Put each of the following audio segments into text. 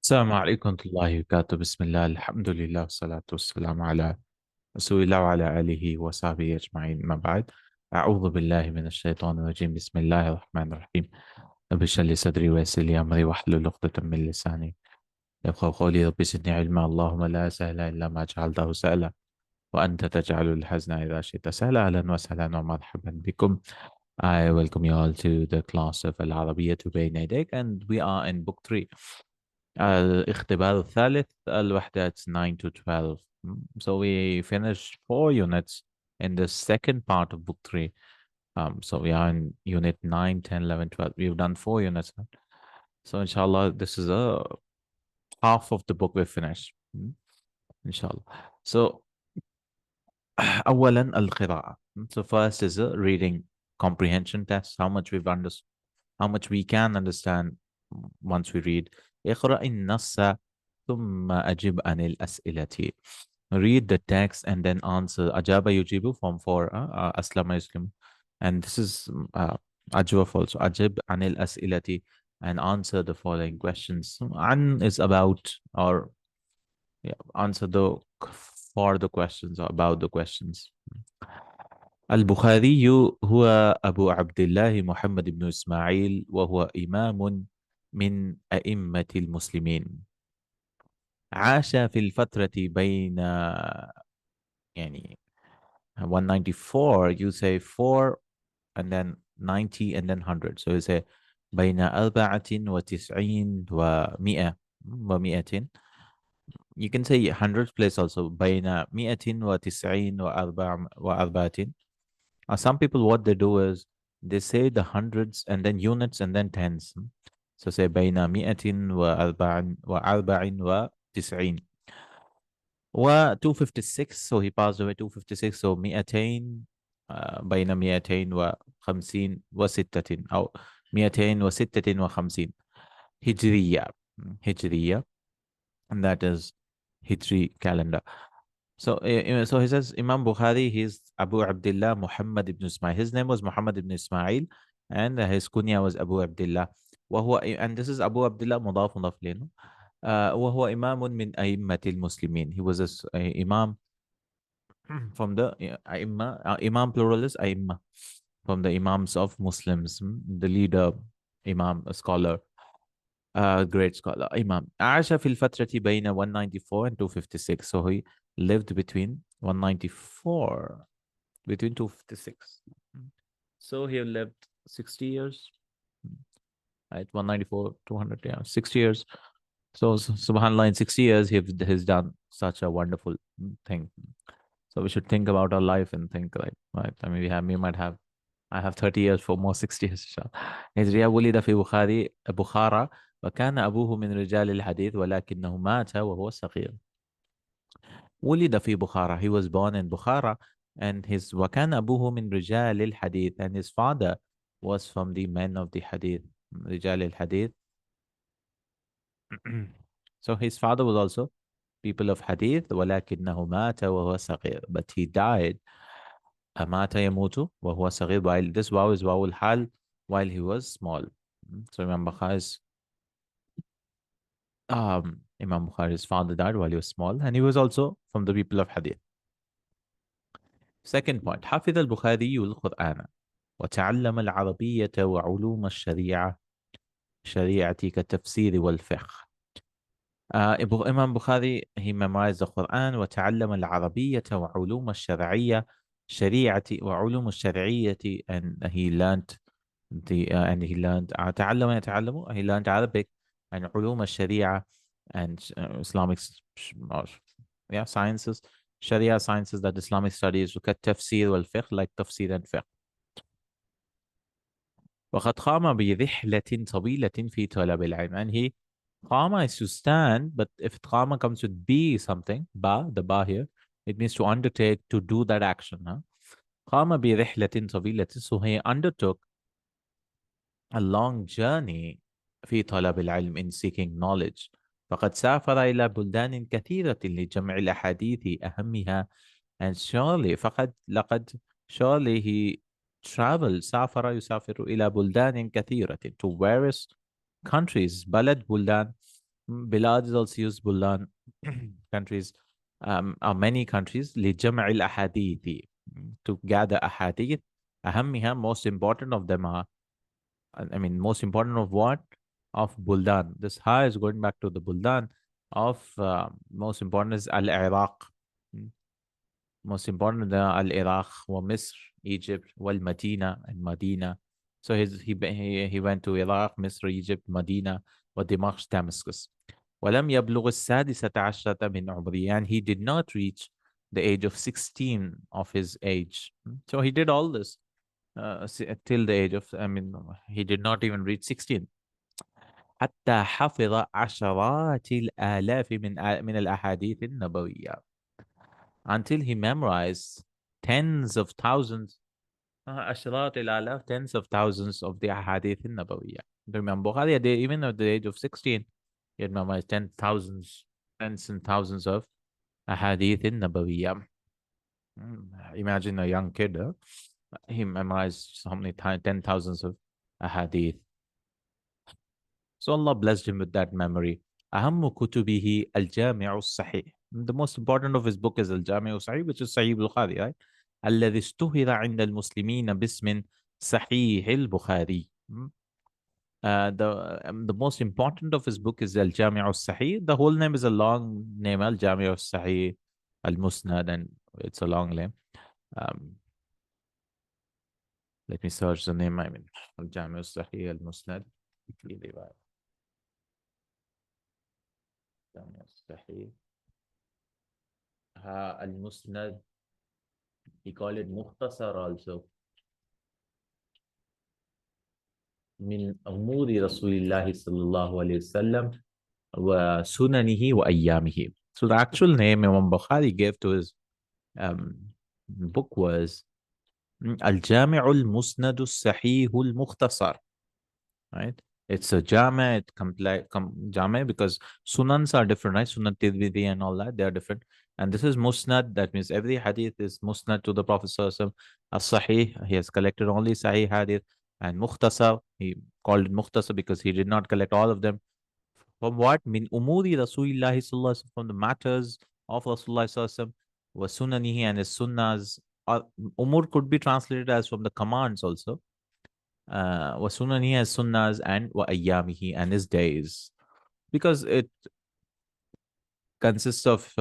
السلام عليكم ورحمة الله وبركاته. بسم الله، الحمد لله، والصلاة والسلام على رسول الله وعلى آله وصحبه أجمعين، ما بعد. أعوذ بالله من الشيطان الرجيم. بسم الله الرحمن الرحيم. رب اشرح لي صدري ويسر لي أمري واحلل عقدة من لساني يفقهوا قولي. رب زدني علما، اللهم لا سهل إلا ما جعلته سهلا وأنت تجعل الحزن إذا شئت سهلا. أهلا وسهلا ومرحبا بكم. I welcome you all to the class of Al-Arabiyya to Bayna, and we are in book 3. الاختبار الثالث الوحدات 9 to 12. So we finished 4 units in the second part of book 3. So we are in unit 9, 10, 11, 12. We've done 4 units. So inshallah, this is a half of the book we finished. Inshallah. So أولا القراءة. So first is a reading comprehension test. How much we've understood, how much we can understand once we read. اقرأ النص ثم أجب عن الأسئلة. Read the text and then answer. أجاب يجيب form for أسلم يسلم. And this is أجوف also. أجب عن الأسئلة and answer the following questions. عن is about, or answer the for the questions or about the questions. البخاري هو أبو عبد الله محمد بن إسماعيل، وهو إمام من أئمة المسلمين. عاش في الفترة بين يعني 194. You say 4 and then 90 and then 100. So you say بين 94 و100 و200. You can say 100 place also. بين 190 و400. Some people, what they do is they say the hundreds and then units and then tens. So say بين 194 و 256. So he passed away 256. So 200 بين 250 و6 أو 256 هجرية. هجرية, and that is Hijri calendar. So he says Imam Bukhari, he's Abu Abdullah Muhammad ibn Ismail. His name was Muhammad ibn Ismail, and his kunya was Abu Abdullah. And this is Abu Abdullah مضاف مضاف له. وهو إمام من أئمة المسلمين. He was a imam from the imam plural is أئمة, from the imams of Muslims, the leader, imam, a scholar, great scholar, imam. عاش في الفترة بين 194 and 256. So he lived between 194 between 256. So he lived 60 years, right? 194, 200, yeah, 60 years. So subhanallah, in 60 years, he's done such a wonderful thing. So we should think about our life and think like, right? I mean, I have 30 years for more 60 years. هجرية. ولد في بخارى وكان أبوه من رجال الحديث ولكنه مات وهو صغير. ولد في بخارى. He was born in Bukhara, and وكان أبوه من رجال الحديث, and his father was from the men of the hadith. رجال الحديث. So his father was also people of hadith. ولكنه مات وهو صغير, but he died. مات يموت وهو صغير, while this واو is واو الحال, while he was small. So Imam Bukhari's father died while he was small, and he was also from the people of hadith. Second point, حفظ البخاري القرآن وتعلم العربية وعلوم شريعة كالتفسير والفقه. Imam Bukhari, he memorized the Quran وتعلم العربية وعلوم الشرعية وعلوم الشرعية, and he learned he learned Arabic and علوم الشريعة and Islamic sciences, Sharia sciences, that Islamic studies, كالتفسير والفقه, like tafsir and fiqh. وقد قام برحلة طويلة في طلب العلم, and he قام is to stand, but if قام comes with be something, the ba here, it means to undertake, to do that action. قام برحلة طويلة, so he undertook a long journey في طلب العلم, in seeking knowledge. فقد سافر إلى بلدان كثيرة لجمع الأحاديث أهمها, and surely he traveled. سافر يسافر إلى بلدان كثيرة, to various countries. بلد بلدان, Bilad is also used, Bulan. Countries, many countries, لجمع الأحاديث, to gather ahadith. أهمها, most important of them are, I mean, most important of what? Of Buldan. This ha is going back to the Buldan of, most important is Al-Iraq. Most important Al-Iraq, wa Misr, Egypt, wal Medina, and Medina. So he went to Iraq, Misr, Egypt, Medina, wa Dimashq, Damascus. ولم يبلغ السادسة عشرة من عمره, and he did not reach the age of 16 of his age. So he did all this till the age of, I mean, he did not even reach 16. حتى حفظ عشرات الآلاف من الأحاديث النبوية, until he memorized tens of thousands, عشرات الآلاف, tens of thousands of the أحاديث النبوية. Remember, Bukhari, even at the age of 16, he had memorized tens and thousands of أحاديث النبوية. Imagine a young kid, he memorized how many times, 10,000s of ahadith. So Allah blessed him with that memory. أهم كتبه الجامع الصحيح. The most important of his book is الجامع الصحيح, which is Sahih Bukhari, right? الذي اشتهر عند المسلمين باسم صحيح البخاري. The most important of his book is Al-Jami' al-Sahih. The whole name is a long name, Al-Jami' al-Sahih, Al-Musnad, and it's a long name. Let me search the name. I mean, Al-Jami' al-Sahih, Al-Musnad. Al-Jami' al-Sahih. Al-Musnad. He called it Mukhtasar also. من أمور رسول الله صلى الله عليه وسلم وسننه وأيامه. So the actual name Imam Bukhari gave to his book was Al-Jami' al-Musnad al-Sahih al-Mukhtasar. Right? It's a jama, it jama because sunans are different, right? Sunan Tirmidhi and all that, they are different. And this is musnad, that means every hadith is musnad to the Prophet Sallallahu Alaihi Wasallam. As-Sahih, he has collected only Sahih hadith. And Mukhtasar, he called it Mukhtasar because he did not collect all of them. From what? Min umuri Rasulillahi Sallallahu Alaihi Wasallam, from the matters of Rasulullah Sallallahu Alaihi Wasallam, wa sunanihi, and his sunnahs. Umur could be translated as from the commands also. Wa sunanihi, as sunnahs, and wa ayyamihi, and his days. Because it consists of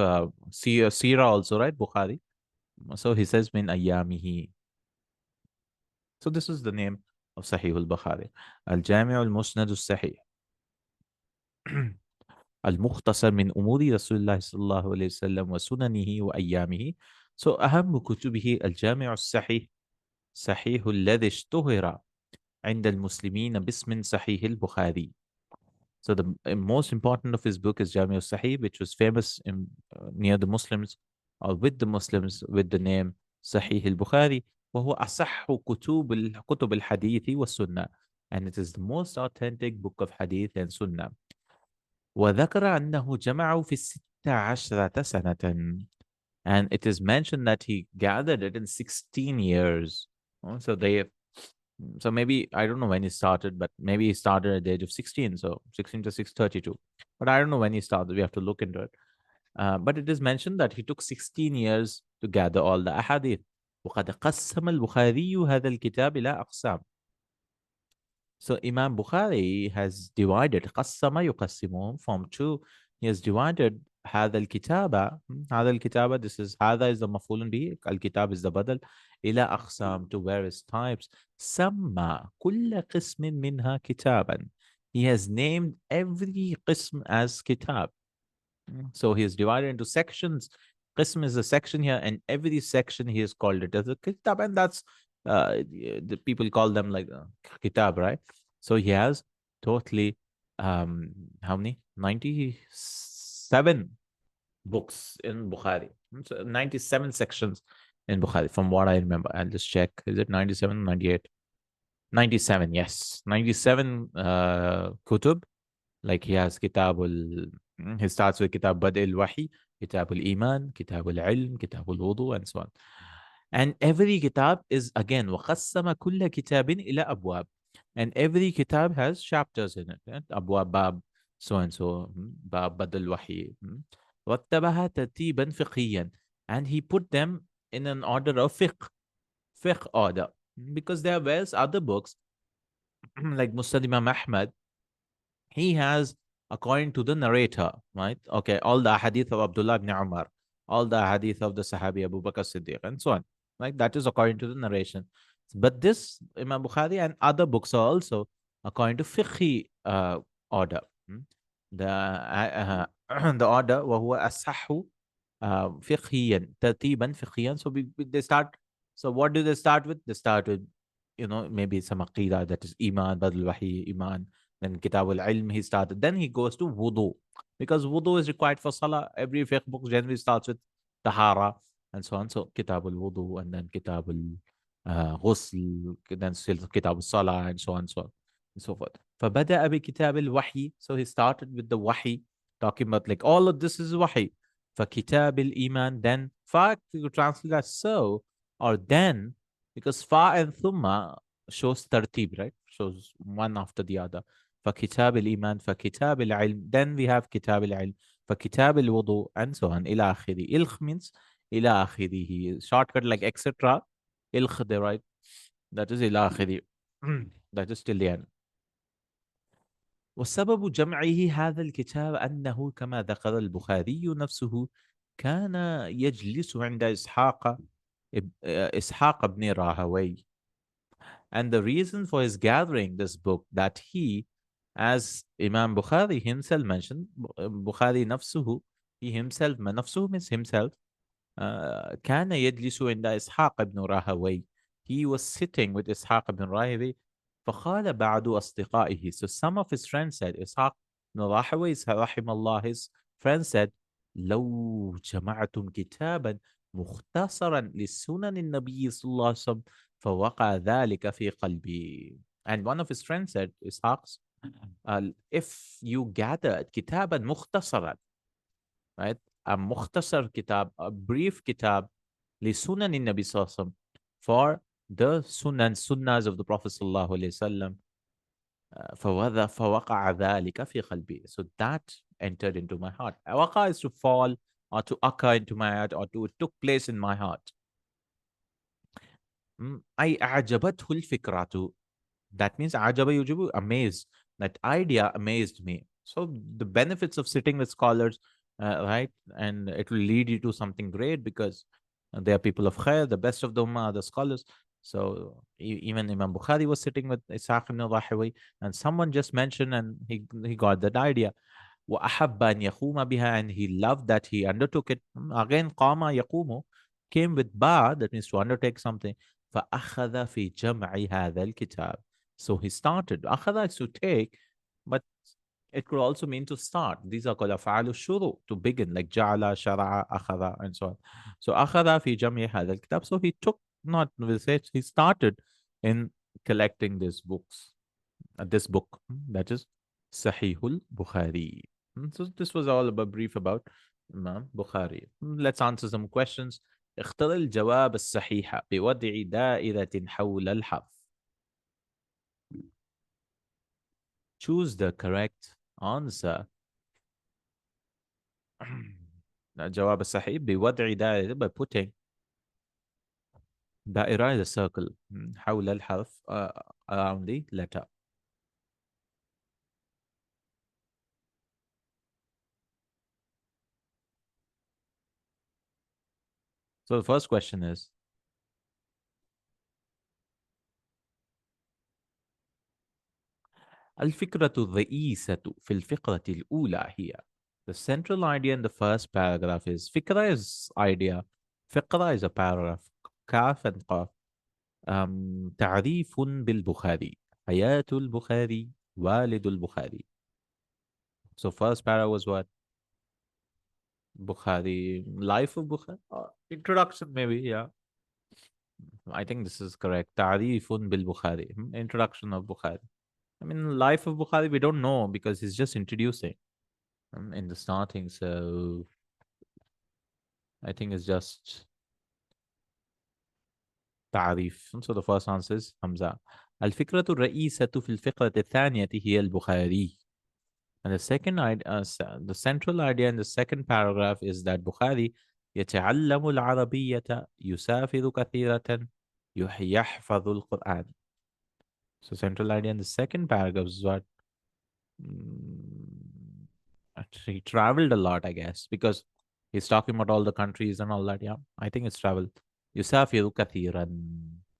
Sira also, right? Bukhari. So he says min ayyamihi. So this is the name of Sahih al-Bukhari. Al-Jami' al-Musnad al-Sahih. Al-Mukhtasar min umuri Rasulullah sallallahu alayhi wa sallam wa sunanihi wa ayyamihi. So أهم كتبه الجامع الصحيح صحيح الذي اشتهر عند المسلمين باسم صحيح البخاري. So the most important of his book is Jami al-Sahih, which was famous near the Muslims or with the Muslims with the name Sahih al-Bukhari. وهو أصح كتب الحديث والسنة, and it is the most authentic book of hadith and sunnah. وذكر أنه جمعه في 16 سنة, and it is mentioned that he gathered it in 16 years. So maybe, I don't know when he started, but maybe he started at the age of 16. So 16 to 632. But I don't know when he started. We have to look into it. But it is mentioned that he took 16 years to gather all the ahadith. وقد قسم البخاري هذا الكتاب إلى أقسام. So Imam Bukhari has divided قسم يقسم from two. He has divided هذا الكتاب. هذا الكتاب, this is هذا is the مفعول به, الكتاب is the badal, إلى أقسام, to various types. سمى كل قسم منها كتابا. He has named every qism as kitab. So he is divided into sections. Qism is a section here, and every section he has called it as a kitab, and that's the people call them like kitab, right? So he has totally how many? 97 books in Bukhari. So 97 sections in Bukhari, from what I remember. I'll just check. Is it 97, 98? 97, yes. 97 kutub. Like he has Kitabul, he starts with Kitab Bad'il Wahi, Kitabul Iman, Kitabul Ilm, Kitabul Wudu, and so on. And every kitab is again, وَقَسَّمَ كُلَّ كِتَابٍ إِلَى أَبْوَابٍ. And every kitab has chapters in it. Abwab, Bab. so and so باب بدل الوحي رتبها ترتيبا فقهيا, and he put them in an order of fiqh order, because there are various other books like Musnad Imam Ahmad. He has, according to the narrator, right? Okay, all the hadith of Abdullah ibn Umar, all the hadith of the Sahabi Abu Bakr Siddiq, and so on. Right? That is according to the narration. But this Imam Bukhari and other books are also according to fiqhi order. The order وهو أصح فقهيا ترتيبا فقهيا. So they start. So what do they start with? They start with, maybe some aqidah, that is iman, badal wahi, iman. Then kitab al-ilm he started. Then he goes to wudu, because wudu is required for salah. Every fiqh book generally starts with tahara and so on. So kitab al-wudu, and then kitab al-ghusl, then still kitab al-salah, and so on, so on and so forth. فبدأ بكتاب الوحي. So he started with the wahi, talking about like all of this is wahi. فكتاب الإيمان, then fa you translate as so or then, because fa and thumma shows tartib, right? Shows one after the other. فكتاب الإيمان فكتاب العلم, then we have كتاب العلم فكتاب الوضوء, and so on إلى آخره. إلخ means إلى آخره, shortcut like etc. إلخ, they write, that is إلى آخره. That is till the end. وسبب جمعه هذا الكتاب أنه كما ذكر البخاري نفسه كان يجلس عند إسحاق بن راهوي. And the reason for his gathering this book, that he, as Imam Bukhari himself mentioned, Bukhari نفسه, he himself, نفسه means himself, كان يجلس عند إسحاق بن راهوي. He was sitting with إسحاق بن راهوي. فقال بعض أصدقائه, so some of his friends said, إسحاق بن راهوي رحم الله, his friend said, لو جمعتم كتابا مختصرا لسنن النبي صلى الله عليه وسلم فوقع ذلك في قلبي. And one of his friends said, Ishaq, if you gathered كتابا مختصرا, right? A mukhtasar kitab, a brief kitab, li sunan in Nabi Sallallahu, for the sunnahs of the Prophet Sallallahu Alaihi Wasallam. فوقع ذلك في قلبي. So that entered into my heart. Waqa is to fall or to occur into my heart, or to took place in my heart. أي أعجبته الفكرة. That means عجب يجب, amazed. That idea amazed me. So the benefits of sitting with scholars, right? And it will lead you to something great, because they are people of khair. The best of them are the scholars. So even Imam Bukhari was sitting with Ishaq ibn Rahawi, and someone just mentioned, and he got that idea. وأحب أن يقوم بها, and he loved that he undertook it. Again, قام يقوم came with ba, that means to undertake something. فأخذ في جمع هذا الكتاب. So he started. أخذ is to take, but it could also mean to start. These are called أفعال الشروع, to begin, like جعل, شرع, أخذ, and so on. So أخذ في جمع هذا الكتاب. So he took, not with it, he started in collecting these books. This book, that is Sahihul Bukhari. So this was all about brief about Imam Bukhari. Let's answer some questions. اختر الجواب الصحيح بوضع دائرة حول الحرف. Choose the correct answer. الجواب الصحيح بوضع دائرة, by putting دائرة is a circle حول الحرف, around the letter. So the first question is, الفكرة الرئيسة في الفقرة الأولى هي. The central idea in the first paragraph is, فكرة is idea, فقرة is a paragraph, كاف and قاف. تعريف بالبخاري, حياة البخاري, والد البخاري. So first paragraph was what? Bukhari, life of Bukhari, introduction maybe, yeah. I think this is correct. Ta'rifun bil Bukhari, introduction of Bukhari. I mean, life of Bukhari we don't know, because he's just introducing in the starting. So I think it's just تعريف. So the first answer is Hamza. الفكرة الرئيسة في الفقرة الثانية هي البخاري. And the central idea in the second paragraph is that Bukhari يتعلم العربية يسافر كثيرة يحفظ القرآن. So central idea in the second paragraph is what mm, he traveled a lot, I guess, because he's talking about all the countries and all that. Yeah, I think it's travel. يسافر كثيرا.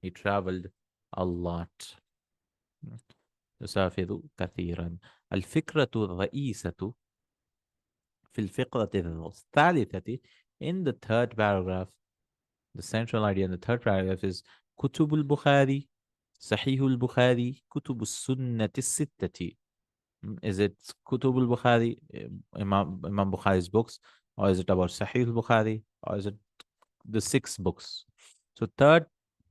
He traveled a lot. يسافر كثيرا. الفكرة الرئيسة في الفقرة الثالثة, in the third paragraph, the central idea in the third paragraph is كتب البخاري, صحيح البخاري, كتب السنة الستة. Is it كتب البخاري, Imam Bukhari's books, or is it about Sahih al-Bukhari, or is it the six books? So third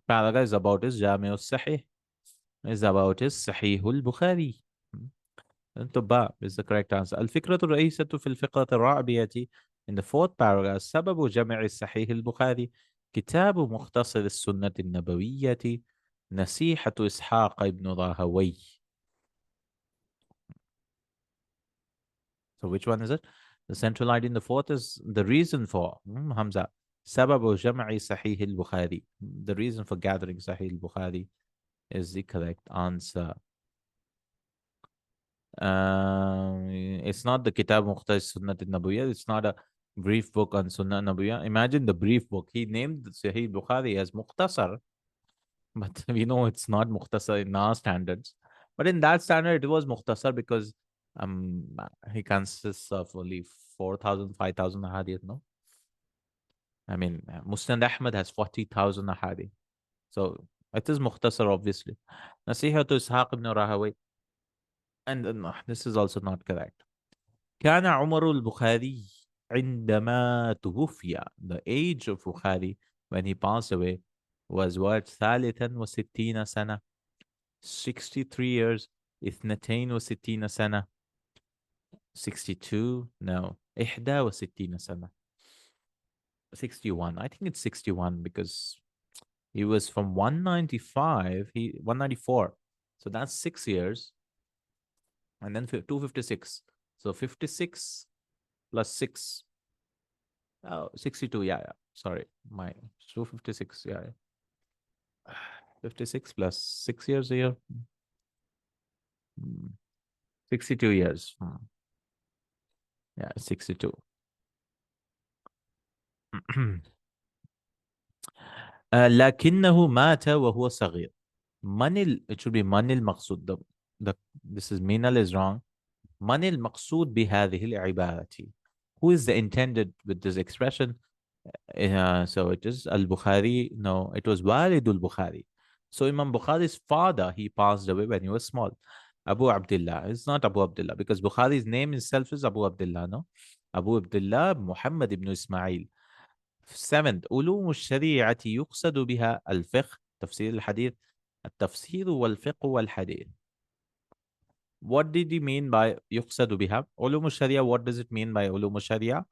paragraph is about his Jami al-Sahih, is about his Sahih al-Bukhari. انتبه is the correct answer. الفكرة الرئيسة في الفقرة الرابعة, in the fourth paragraph, سبب جمع صحيح البخاري كتاب مختصر السنة النبوية نصيحة إسحاق ابن راهوي. So which one is it? The central idea in the fourth is the reason for Hamza. سبب جمع صحيح البخاري. The reason for gathering Sahih al-Bukhari is the correct answer. It's not the Kitab Mukhtas Sunnat al-Nabawiyya. It's not a brief book on Sunnah Nabawiyya. Imagine the brief book. He named Sahih Bukhari as Mukhtasar, but we know it's not Mukhtasar in our standards. But in that standard, it was Mukhtasar because he consists of only 4,000, 5,000 ahadith, no? I mean, Musnad Ahmad has 40,000 ahadith. So it is Mukhtasar, obviously. Nasiha to Ishaq ibn Rahawi. And this is also not correct. كان عمر البخاري عندما توفي. The age of Bukhari when he passed away was what? ثالثا وستين سنة. 63 years. اثنتين وستين سنة. 62? No. إحدى وستين سنة. 61. I think it's 61 because he was from 194. So that's 6 years. And then 256. So 56 plus 6. Oh, 62. Yeah. Sorry. 256. Yeah. 56 plus 6 years a year. 62 years. Yeah, 62. لكنه مات وهو صغير. It should be من المقصود. This is minal is wrong. من المقصود بهذه العبارة. Who is the intended with this expression? So it is al-Bukhari. No, it was Walid al-Bukhari. So Imam Bukhari's father, he passed away when he was small. Abu Abdullah. It's not Abu Abdullah because Bukhari's name itself is Abu Abdullah, no? Abu Abdullah Muhammad ibn Ismail. Seventh, علوم الشريعة يقصد بها الفقه, تفسير الحديث, التفسير والفقه والحديث. What did he mean by يقصد بها? علوم الشريعة, what does it mean by علوم الشريعة?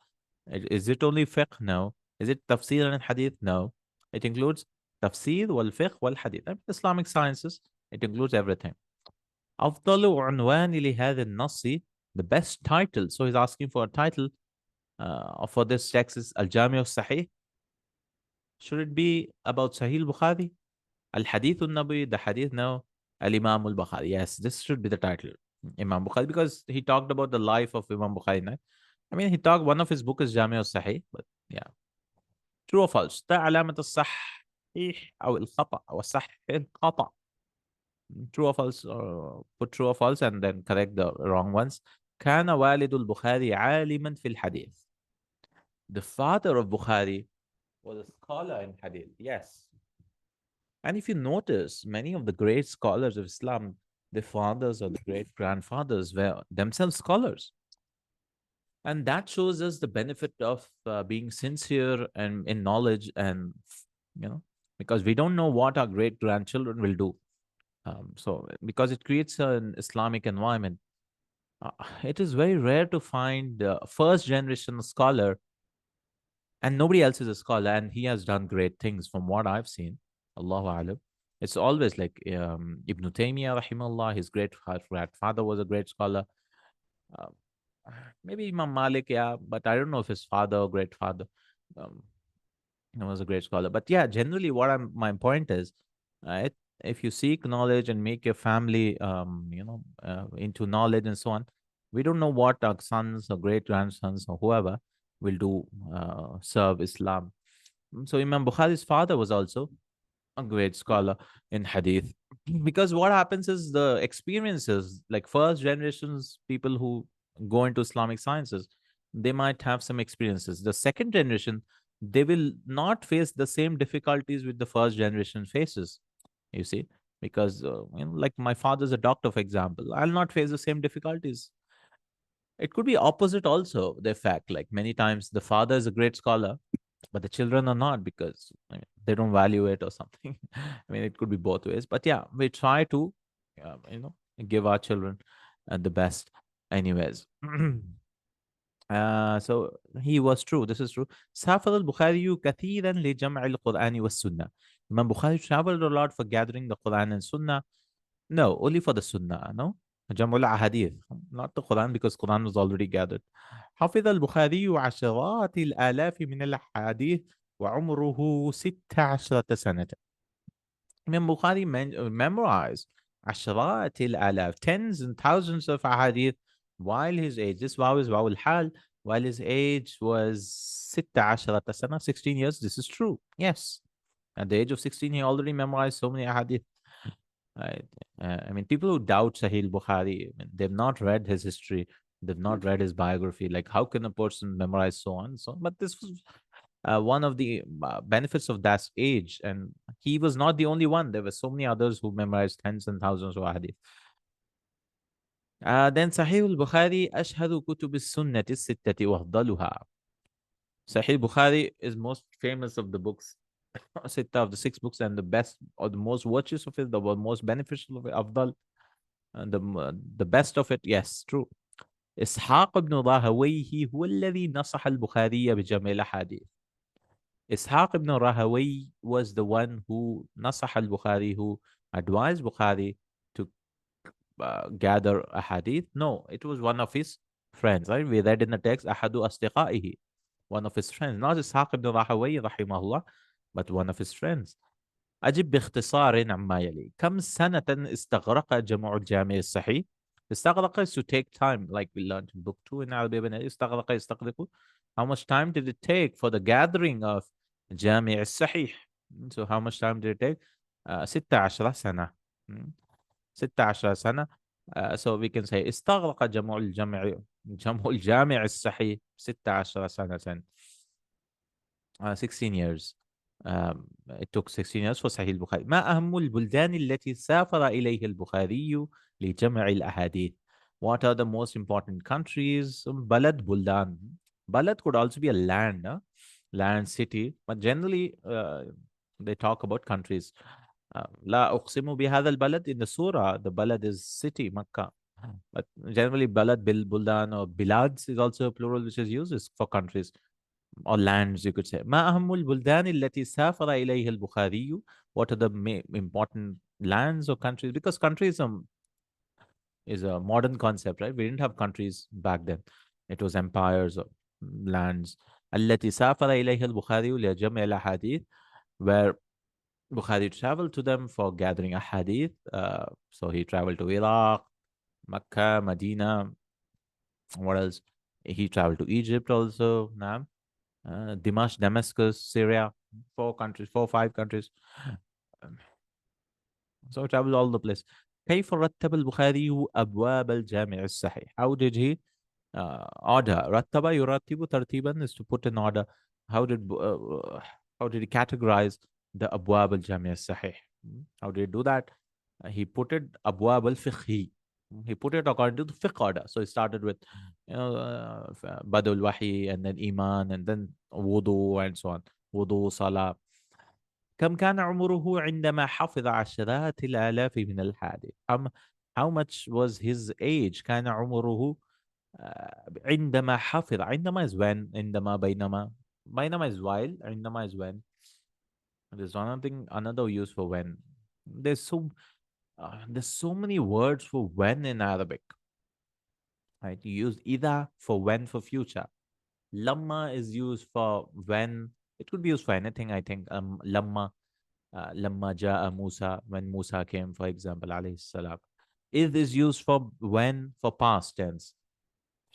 Is it only fiqh? No. Is it tafsir and hadith? No. It includes tafsir wal fiqh wal hadith. I mean, Islamic sciences, it includes everything. أفضل عنوان لهذا النص, the best title. So he's asking for a title for this text is Al-Jami al-Sahih. Should it be about Sahih al-Bukhari? Al-Hadith al-Nabi, the hadith? No. Al-Imam al-Bukhari. Yes, this should be the title. Imam Bukhari, because he talked about the life of Imam Bukhari. No? I mean, he talked, one of his books is Jami al-Sahih, but yeah. True or false? تا علامة الصحيح أو الخطأ أو الصح الخطأ. True or false? Put true or false and then correct the wrong ones. كان والد البخاري عالما في الحديث. The father of Bukhari was a scholar in hadith. Yes. And if you notice, many of the great scholars of Islam, the fathers or the great grandfathers were themselves scholars. And that shows us the benefit of being sincere and in knowledge, and because we don't know what our great grandchildren will do. So because it creates an Islamic environment, it is very rare to find a first generation scholar and nobody else is a scholar and he has done great things from what I've seen. Allahu Alam. It's always like Ibn Taymiyyah, rahimahullah, his great grandfather was a great scholar. Uh, maybe Imam Malik, yeah, but I don't know if his father or great father um, was a great scholar. But yeah, generally, my point is, right? If you seek knowledge and make your family, into knowledge and so on, we don't know what our sons or great grandsons or whoever will do, serve Islam. So Imam Bukhari's father was also a great scholar in hadith, because what happens is the experiences, like first generations people who go into Islamic sciences, they might have some experiences. The second generation, they will not face the same difficulties with the first generation faces, you see, because like my father's a doctor, for example, I'll not face the same difficulties. It could be opposite also, the fact, like many times the father is a great scholar but the children are not, because I mean, they don't value it or something. I mean, it could be both ways, but yeah, we try to, you know, give our children the best, anyways. So he was true. This is true. سافر البخاري كثيرا لجمع القرآن والسنة. Imam Bukhari traveled a lot for gathering the Quran and Sunnah. No, only for the Sunnah. No, جمع الأحاديث, not the Quran, because Quran was already gathered. حفظ البخاري عشرات الآلاف من الأحاديث وعمره 16 سنة. Imam Bukhari memorized عشرات الآلاف, tens and thousands of ahadith while his age, this wow is wow al-hal, while his age was 16 سنة, 16 years. This is true. Yes. At the age of 16, he already memorized so many ahadith. Right. I mean, people who doubt Sahih Bukhari, I mean, they've not read his history, they've not read his biography. Like, how can a person memorize so on and so on? But this was one of the benefits of that age, and he was not the only one. There were so many others who memorized tens and thousands of hadith. Then Sahih al-Bukhari أشهر كتب السنة الستة وأفضلها. Sahih Bukhari is most famous of the books, sitta of the six books, and the best or the most virtuous of it, the most beneficial of it, afdal, the best of it. Yes, true. إسحاق بن راهويه هو الذي نصح البخاري بجمع الأحاديث. Ishaq ibn Rahawi was the one who نصح al-Bukhari, who advised Bukhari to gather a hadith. No, it was one of his friends. Right? We read in the text, أحد أصدقائه, one of his friends. Not Ishaq ibn Rahawi rahimahullah, but one of his friends. أجب باختصار عما يلي. كم سنة استغرق جمع الجامع الصحيح. استغرق is to take time, like we learned in book 2 in Arabiyya. استغرق يستغرق. How much time did it take for the gathering of جامع الصحيح? So how much time did it take? 16 سنة. 16 سنة. So we can say استغرق جمع الجامع الصحيح 16 سنة. 16 years. It took 16 years for Sahih Bukhari. ما أهم البلدان التي سافر إليها البخاري لجمع الأحاديث? What are the most important countries? بلد, بلدان. Balad could also be a land, land, city, but generally they talk about countries. لا أقسم بهذا البلد, in the surah, the balad is city, Makkah. But generally, balad, buldan, or bilads is also a plural which is used is for countries or lands, you could say. ما أهم البلدان التي سافر إليها البخاري? What are the important lands or countries? Because countries is a modern concept, right? We didn't have countries back then. It was empires or lands. التي سافر إليها البخاري لجمع الأحاديث, where Bukhari traveled to them for gathering a hadith. So he traveled to Iraq, Mecca, Medina. What else? He traveled to Egypt also. Now, Dimash, Damascus, Syria. 4 countries, 5 countries. So he traveled all the place. كيف رتب البخاري أبواب الجامع الصحيح? How did he order? رتب يرتب ترتيبا is to put in order. How did he categorize the أبواب الجامع الصحيح? How did he do that? He put it أبواب الفقه. He put it according to the fiqh order. So he started with, Badul Wahi, and then Iman, and then Wudu, and so on. Wudu, Salah. كم كان عمره عندما حفظ عشرات الآلاف من الحادث? How much was his age? كان عمره عندما حفظ. عندما is when, عندما بينما is while, عندما is when. There's another use for when. There's so many words for when in Arabic. right? You use إذا for when for future. Lamma is used for when. It could be used for anything, I think. Lamma, Lamma ja'a Musa, when Musa came, for example, alayhi salam. Id is used for when, for past tense.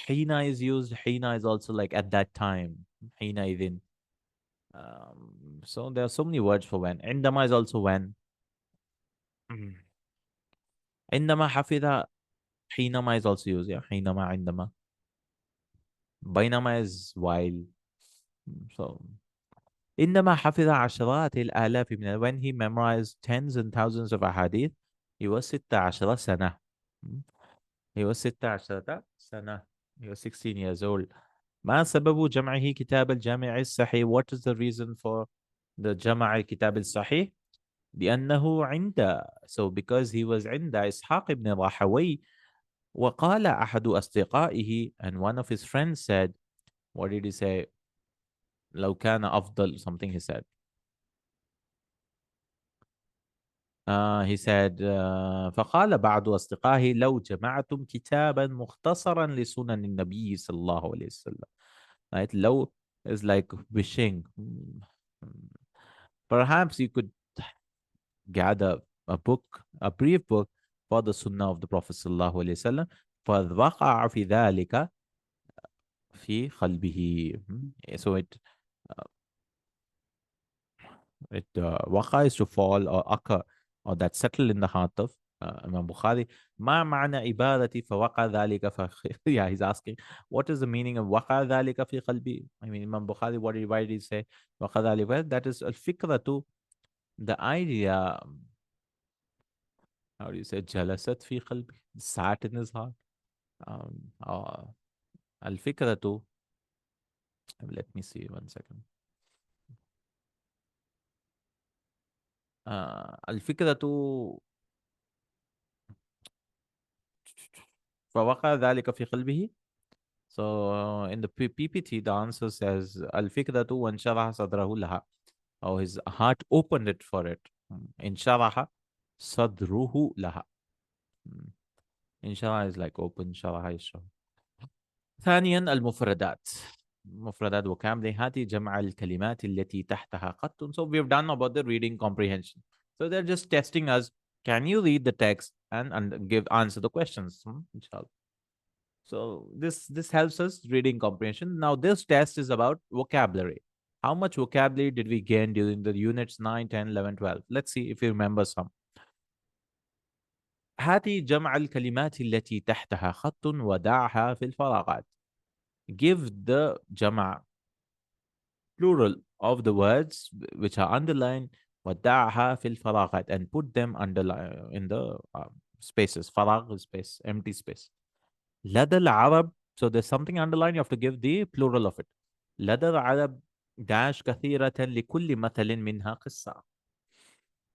Hina is used. Hina is also like at that time. Hina idin. So there are so many words for when. Indama is also when. Mm. Indama hafidha. Hinama is also used. Yeah. Hinama, indama. Bainama is while. So إنما حفظ عشرات الآلاف من when he memorized tens and thousands of ahadith, he was 16 سنة. He was 16 سنة. He was 16 years old. ما سبب جمعه كتاب الجامع الصحيح? What is the reason for the جمع الكتاب الصحيح؟ لأنه عند. So because he was عند إسحاق ibn راهوي. وقال أحد أصدقائه, and one of his friends said, what did he say? لو كان أفضل, something he said. He said, فقال بعض أصدقائه لو جمعتم كتابا مختصرا لسنن النبي صلى الله عليه وسلم. Right? لو is like wishing. Perhaps you could gather a book, a brief book for the sunnah of the Prophet صلى الله عليه وسلم. فوقع في ذلك في قلبه. So it waqa is to fall or occur or that settle in the heart of Imam Bukhari. ما معنى عبادتي فوقع ذلك yeah, he's asking, what is the meaning of وقع ذلك في قلبي? I mean, Imam Bukhari, why did he say وقع ذلك? Well, that is al-fikratu, the idea, how do you say, jalasat fi qalbi, sat in his heart. Al-fikratu, let me see 1 second. Al-fikratu فوقع ذلك في قلبه. So in the PPT, the answer says Al-Fikratu wansharaha sadrahu laha. Or his heart opened it for it. Insharaha sadruhu laha. Insharaha is like open, sharaha is sharaha. ثانيا المفردات. مفردات vocabulary. هاتي جمع الكلمات التي تحتها خط. So we've done about the reading comprehension. So they're just testing us. Can you read the text and give answer the questions? Inshallah. So this helps us reading comprehension. Now this test is about vocabulary. How much vocabulary did we gain during the units 9, 10, 11, 12? Let's see if you remember some. هاتي جمع الكلمات التي تحتها خط ودعها في الفراغات. Give the جمع plural of the words which are underlined ودعها في الفراغات and put them underline in the spaces. فراغ is space, empty space. لدى العرب, so there's something underlined, you have to give the plural of it. لدى العرب داش كثيرة لكل مثل منها قصة.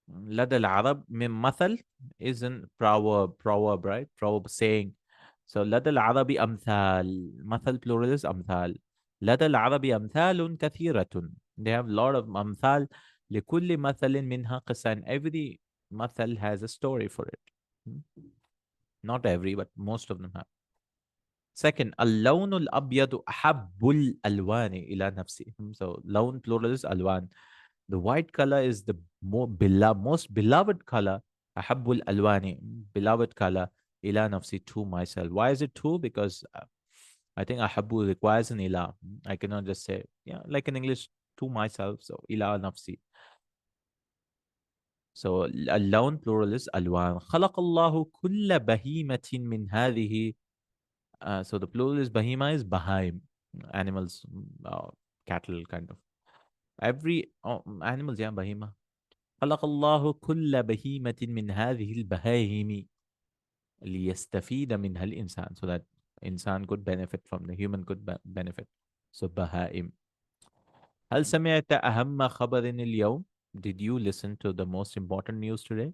لدى العرب من مثل isn't proverb, right? Proverb saying. So لدى العرب أمثال. مثل plural is أمثال. لدى العرب أمثال كثيرة. They have a lot of أمثال. لكل مثل منها قصة. And every مثل has a story for it. Not every, but most of them have. Second, اللون الأبيض أحب الألوان إلى نفسه. So لون plural is ألوان. The white color is the most beloved color. أحب الألوان, beloved color إلى نفسي, to myself. Why is it to? Because I think أحب requires an إلى. I cannot just say, yeah, like in English, to myself. So إلى نفسي. So اللون plural is ألوان. خلق الله كل بهيمة من هذه. So the plural is bahima is bahaim, animals, cattle kind of. Every animals, yeah, bahima. خلق الله كل بهيمة من هذه البهائم ليستفيد منها الإنسان, so that insan could benefit from the human could benefit. So bahaim. هل سمعت أهم خبر اليوم? Did you listen to the most important news today?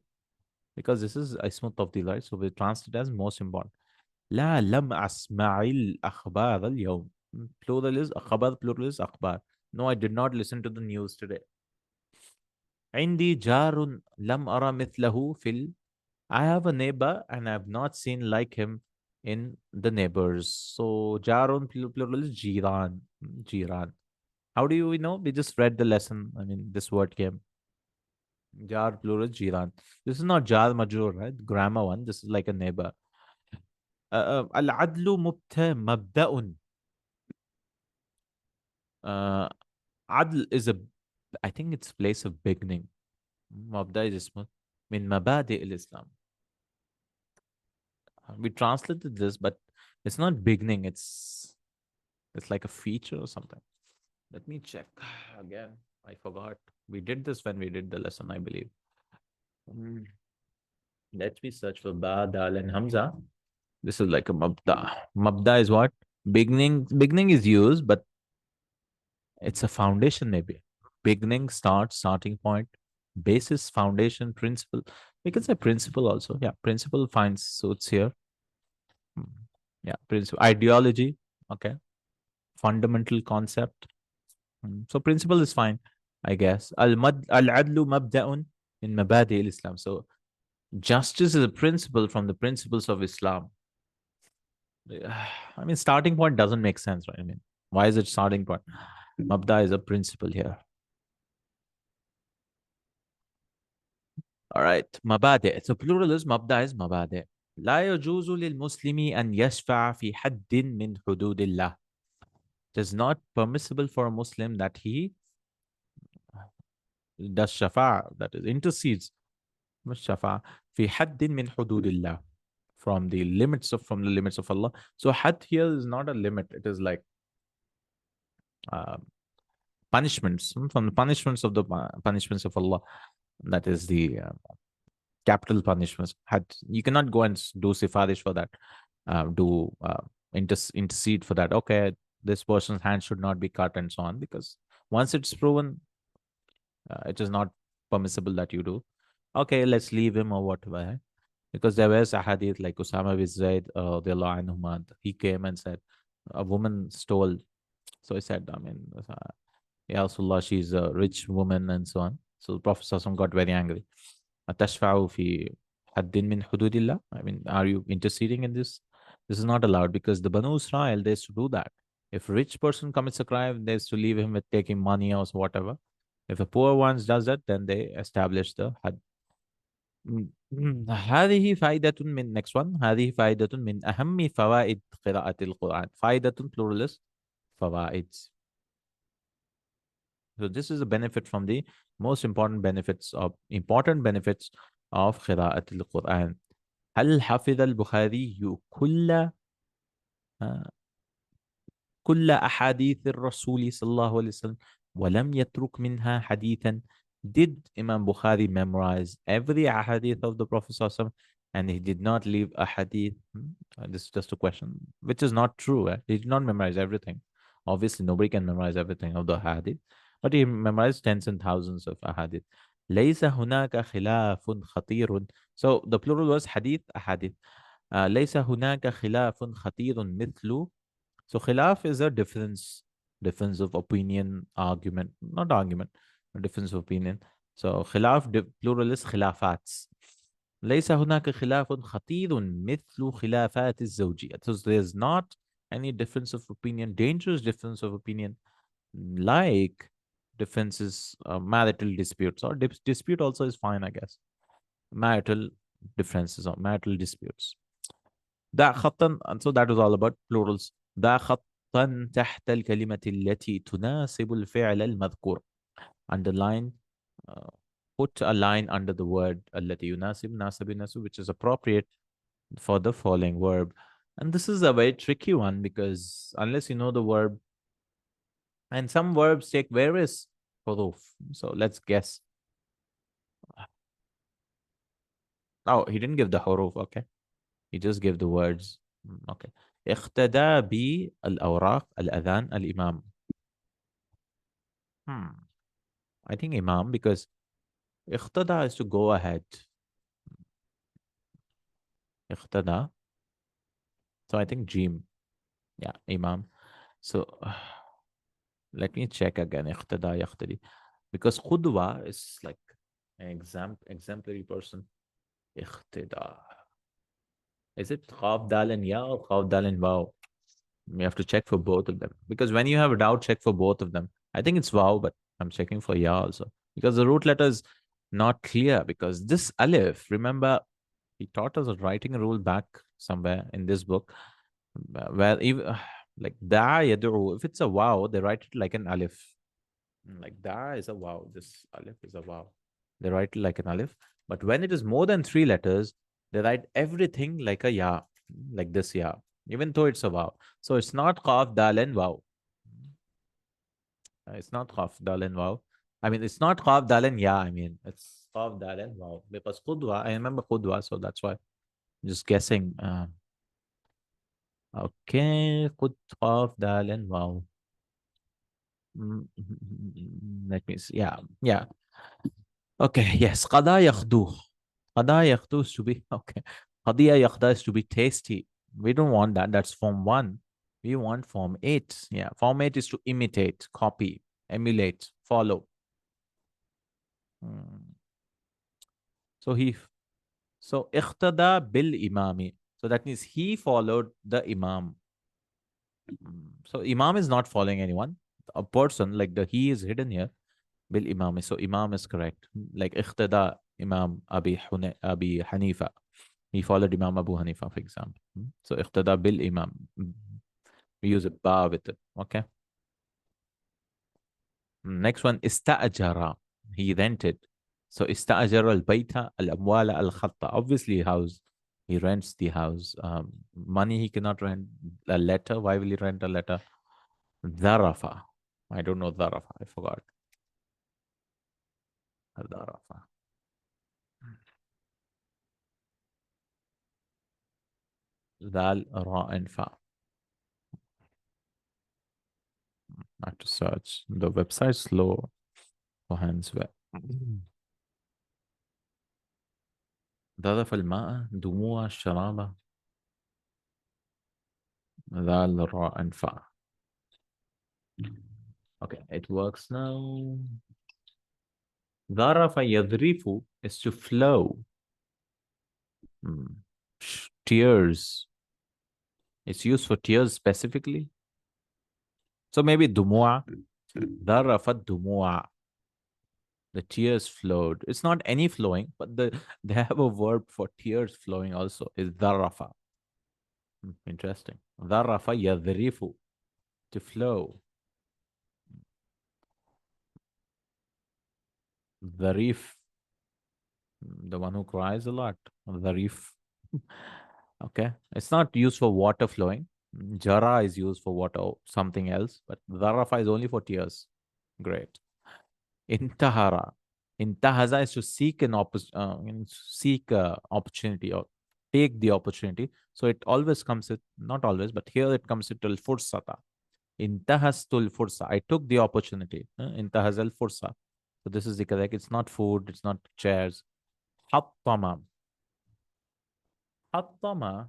Because this is ismu tafdil, right? So we translate as most important. لا لم أسمع الأخبار اليوم. Plural is خبر, plural is أخبار. No, I did not listen to the news today. عندي جار لم أرى مثله I have a neighbor and I have not seen like him in the neighbors. So jarun plural is jiran. Jiran. How do you know? We just read the lesson. I mean, this word came. Jar plural jiran. This is not jar majrur, right? Grammar one. This is like a neighbor. Al-adlu mabda'un. Uh, Adl is a, I think it's place of beginning. Mabda is ismu min mabadi al-Islam. We translated this, but it's not beginning. It's like a feature or something. Let me check again. I forgot. We did this when we did the lesson, I believe. Mm. Let me search for Ba, Dal, and Hamza. This is like a Mabda. Mabda is what? Beginning. Beginning is used, but it's a foundation, maybe. Beginning, start, starting point, basis, foundation, principle. We can say principle also. Yeah, principle finds suits here. Mm. Yeah, principle. Ideology. Okay. Fundamental concept. So principle is fine, I guess. Al-adlu mabda'un in mabadi al-Islam. So justice is a principle from the principles of Islam. I mean, starting point doesn't make sense, right? I mean, why is it starting point? Mabda is a principle here. All right, mabade. So plural is mabda is mabade. لا يجوز للمسلم أن يشفع في حد من حدود الله. It is not permissible for a Muslim that he does shafa, that is intercedes shafa في حد من حدود الله, from the limits of Allah. So had here is not a limit. It is like uh, punishments, from the punishments of the punishments of Allah. That is the capital punishments. Had you cannot go and do sifarish for that. Do intercede for that. Okay, this person's hand should not be cut and so on, because once it's proven, it is not permissible that you do. Okay, let's leave him or whatever. Eh? Because there was a hadith like Usama bin Zaid, he came and said, a woman stole. So he said, I mean, Ya Rasulullah, she's a rich woman and so on. So the Prophet ﷺ got very angry. Atashfa'u fi haddin min hududillah. I mean, are you interceding in this? This is not allowed, because the Banu Israel, they used to do that. If a rich person commits a crime, they used to leave him with taking money or whatever. If a poor one does that, then they establish the had. هذه فائدة من next one. هذه فائدة من أهم فوائد قراءة القرآن. فائدة plural is فوائد. So this is a benefit from the most important benefits of قراءة القرآن. هل حفظ البخاري كل أحاديث الرسول صلى الله عليه وسلم ولم يترك منها حديثا? Did Imam Bukhari memorize every hadith of the Prophet ﷺ, and he did not leave a hadith? This is just a question, which is not true. He did not memorize everything. Obviously, nobody can memorize everything of the hadith, but he memorized tens and thousands of hadith. ليس هناك خلاف خطير. So the plural was hadith, ahadith. ليس هناك خلاف خطير مثل. So khilaf is a difference of opinion, argument, not argument, a difference of opinion. So khilaf, plural is khilafats. ليس هناك خلاف خطير مثل خلافات الزوجية. So there's not any difference of opinion, dangerous difference of opinion, like differences, marital disputes, or dispute also is fine, I guess. Marital differences or marital disputes. ضع خطا, and so that was all about plurals. ضع خطا تحت الكلمة التي تناسب الفعل المذكور. Underline, put a line under the word التي يناسب, ناسب يناسب, which is appropriate for the following verb. And this is a very tricky one, because unless you know the verb, and some verbs take various huruf. So let's guess. Oh, he didn't give the huruf. Okay. He just gave the words. Okay. اقتدى بالأوراق الأذان الإمام. I think Imam, because اقتدى is to go ahead. اقتدى. So I think Jim. Yeah, Imam. So let me check again. اقتدى يقتدي. Because قدوة is like an exemplary person. اقتدى. Is it Qaf Dal and Ya or Qaf Dal and Wow? You have to check for both of them. Because when you have a doubt, check for both of them. I think it's Wow, but I'm checking for Ya also. Because the root letter is not clear. Because this Alif, remember, he taught us a writing rule back somewhere in this book, where even like Da Yad'u, if it's a Wow, they write it like an Alif. Like Da is a Wow. This Alif is a Wow. They write it like an Alif. But when it is more than three letters, they write everything like a Ya, like this Ya, even though it's a Wow. So it's not Qaf, Dal, and Wow. It's not Qaf, Dal, and Wow. I mean, it's not Qaf, Dal, and Ya. I mean, it's Qaf, Dal, and Wow. Because Qudwa, I remember Qudwa, so that's why. Just guessing. Okay, Qaf, Dal, and Wow. Let me see. Yeah, yeah. Okay, yes. Qada yakhdu. Qada yakhdu is to be, okay. Qadiya yakhda is to be tasty. We don't want that. That's form 1. We want form 8. Yeah, form 8 is to imitate, copy, emulate, follow. Hmm. So iqtada bil imami. So that means he followed the imam. So imam is not following anyone. A person, like the he is hidden here. Bil imam. So imam is correct. Like iqtada imam Abi Hanifa. He followed Imam Abu Hanifa, for example. So iqtada bil imam. We use a ba with it. Okay. Next one, ista'jara. He rented. So ista'jara al-bayta al-amwala al-khatta. Obviously, house. He rents the house. Money he cannot rent. A letter. Why will he rent a letter? Dharafa. I don't know dharafa. I forgot. Dharafa. Dal, ra, and fa. I have to search. The website's slow for hands web. ضرف الماء دموع الشرابة ذال راء أنفع. Okay, it works now. ضرف يذرف is to flow. Tears. It's used for tears specifically. So maybe دموع. ذرفت دموع. The tears flowed. It's not any flowing, but they have a verb for tears flowing also. Is ذرف. Interesting. ذرف يذرف. To flow. Dharif. The one who cries a lot. Dharif. Okay. It's not used for water flowing. Jara is used for water, something else, but Dharafa is only for tears. Great. Intahara. Intahaza is to seek seek opportunity or take the opportunity. So it always comes with, not always, but here it comes with fursata. Intahastul fursa. I took the opportunity. Intahazal fursa. So this is the correct. It's not food. It's not chairs. Hattama. Hattama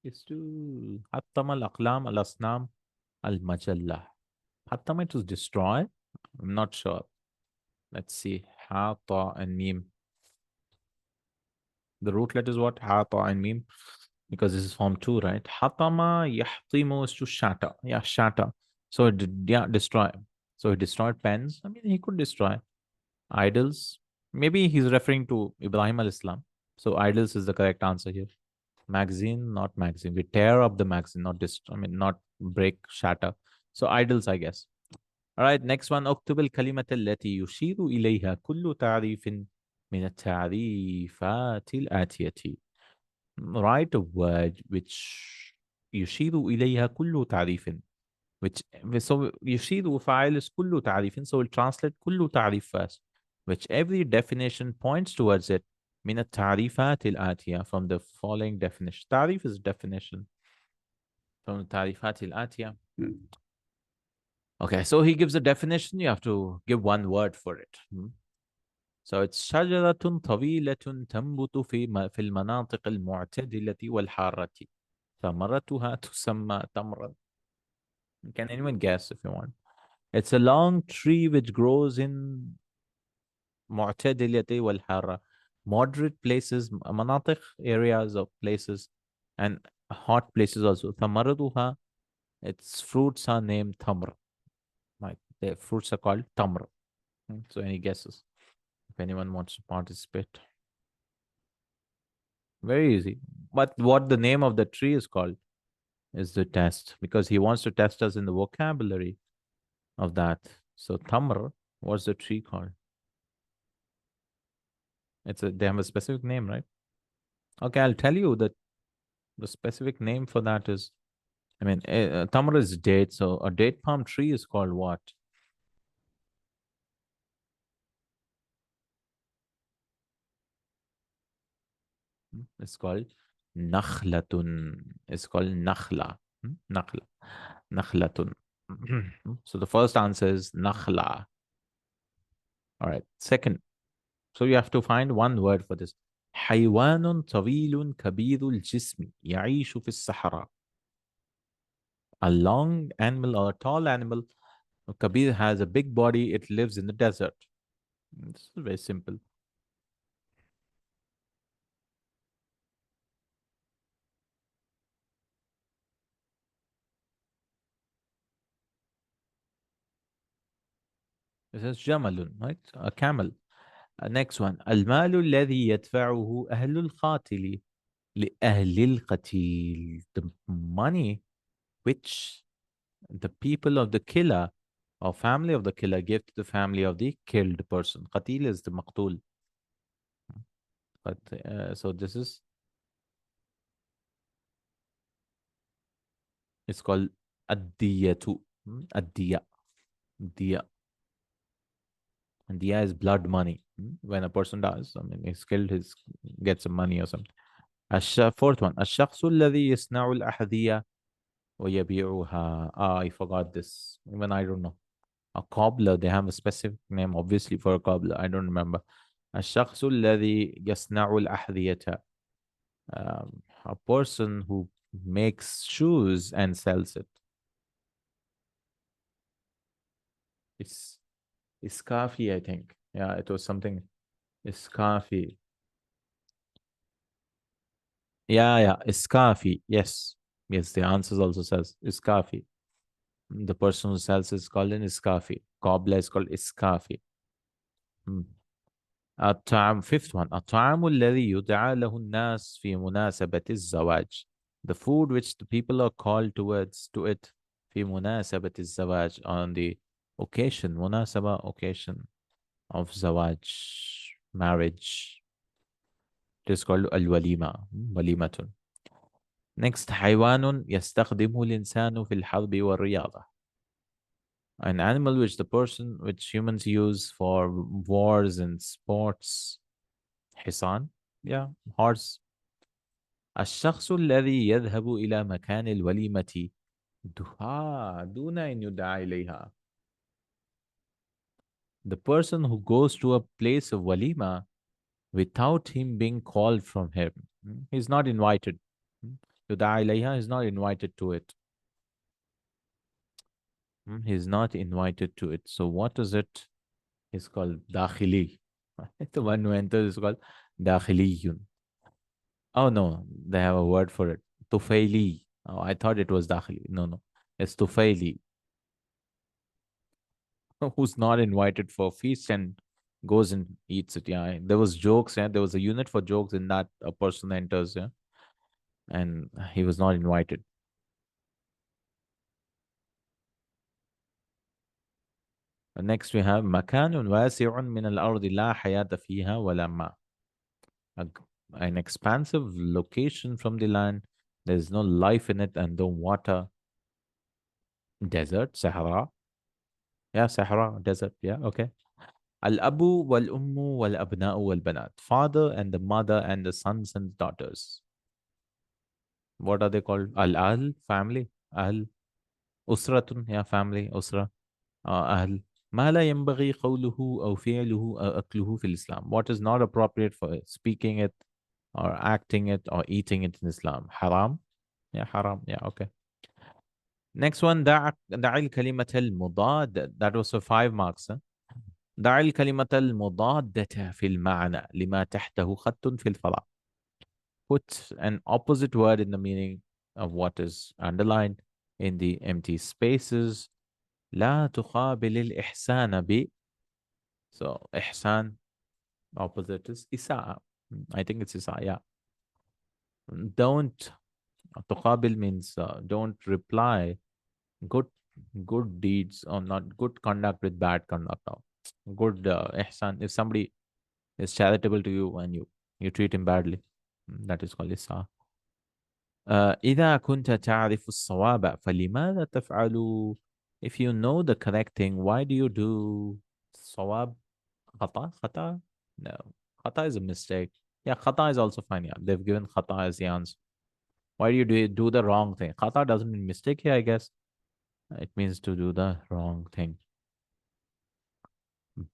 is to Hattama al-aqlam al-asnam al-majallah. Hattama to destroy. I'm not sure. Let's see. Ha, ta, and meme. The root letter is what? Ha, ta, and meme. Because this is form 2, right? Hatama yahtimu is to shatter. Yeah, shatter. So yeah, destroy. So he destroyed pens. I mean, he could destroy idols. Maybe he's referring to Ibrahim al-Islam. So idols is the correct answer here. Magazine, not magazine. We tear up the magazine, not break, shatter. So idols, I guess. All right, next one. اكتب الكلمة التي يشير إليها كل تعريف من التعريفات الآتية. Write a word which يشير إليها كل تعريف. Which so يشير فاعل is كل تعريف. So we'll translate كل تعريف first. Which every definition points towards it. من التعريفات الآتية, from the following definition. تعريف is definition. From the التعريفات الآتية. Okay, so he gives a definition. You have to give one word for it. So it's شجرة طويلة تنبت في المناطق المعتدلة والحارة. ثمرتها تسمى تمرا. Can anyone guess if you want? It's a long tree which grows in معتدلة والحارة. Moderate places, مناطق, areas of places. And hot places also. Thamaraduha, its fruits are named tamr. Right. The fruits are called tamr. So any guesses? If anyone wants to participate. Very easy. But what the name of the tree is called is the test because he wants to test us in the vocabulary of that. So tamr, what's the tree called? They have a specific name, right? Okay, I'll tell you that the specific name for that is, tamar is date, so a date palm tree is called what? It's called nakhlatun. It's called nakhla. Nakhla. Nakhlatun. So the first answer is nakhla. All right. Second, so you have to find one word for this. حيوان طويل كبير الجسم يعيش في الصحراء. A long animal or a tall animal. Kabir has a big body. It lives in the desert. This is very simple. This is jamalun, right? A camel. Next one. المال الذي يدفعه أهل القاتل لأهل القتيل. The money which the people of the killer or family of the killer give to the family of the killed person. Qatil is the maqtul. But so this is, it's called ad-diyatu. Ad-diya. Diya. And diya is blood money. When a person dies, he's killed, he gets some money or something. Fourth one. الشخص الذي يصنع الأحذية ويبيعها. I forgot this. Even I don't know. A cobbler, they have a specific name, obviously, for a cobbler. I don't remember. الشخص الذي يصنع الأحذية. A person who makes shoes and sells it. It's Iskafi, I think. Yeah, it was something. Iskafi. Yeah, Iskafi. Yes. Yes, the answer also says Iskafi. The person who sells is called an Iskafi. Cobbler is called Iskafi. fifth one. الطعام الذي يدعى له الناس في مناسبة الزواج. The food which the people are called to it في مناسبة الزواج, on the occasion, مناسبة, occasion of zawaj, marriage. It is called الوليمة. وليمة. Next, حيوان يستخدمه الإنسان في الحرب والرياضة. An animal which humans use for wars and sports. حصان. Yeah, horse. الشخص الذي يذهب إلى مكان الوليمة دون أن يدعى إليها. The person who goes to a place of walima without him being called from him. He's not invited. يدعى إليها, he's not invited to it. He's not invited to it. So what is it? It's called dakhili. The one who enters is called dakhiliyun. Oh no, they have a word for it. Tufaili. Oh, I thought it was dakhili. No. It's tufaili. Who's not invited for a feast and goes and eats it. Yeah. There was jokes, yeah. There was a unit for jokes in that a person enters, yeah. And he was not invited. Next we have مكان واسع من الأرض لا حياة فيها ولا ماء. An expansive location from the land. There's no life in it and no water. Desert, Sahara. Yeah, Sahara, desert. Yeah, okay. Al-Abu wal-Ummu wal-Abna'u wal-Banat. Father and the mother and the sons and daughters. What are they called? Al-Ahl, family. Ahl. Usratun, yeah, family. Usra. Ahl. ما لا ينبغي قوله أو فعله أو أكله في الإسلام. What is not appropriate for speaking it or acting it or eating it in Islam? Haram? Yeah, haram. Yeah, okay. Next one, دع الكلمة المضادة. That was for 5 marks. Huh? دع الكلمة المضادة في المعنى لما تحته خط في الفضاء. put an opposite word in the meaning of what is underlined in the empty spaces. لا تقابل الإحسان ب. So إحسان opposite is إساءة. I think it's إساءة. Yeah. Don't. تقابل means don't reply good deeds or not good conduct with bad conduct. Good ihsan. If somebody is charitable to you and you treat him badly, that is called إساءة. إذا كنت تعرف الصواب فلماذا تفعل. If you know the correct thing, why do you do صواب. خطأ. No, خطأ is a mistake. Yeah, خطأ is also fine. Yeah, they've given خطأ as the answer. Why do you do the wrong thing? خطأ doesn't mean mistake here, I guess. It means to do the wrong thing.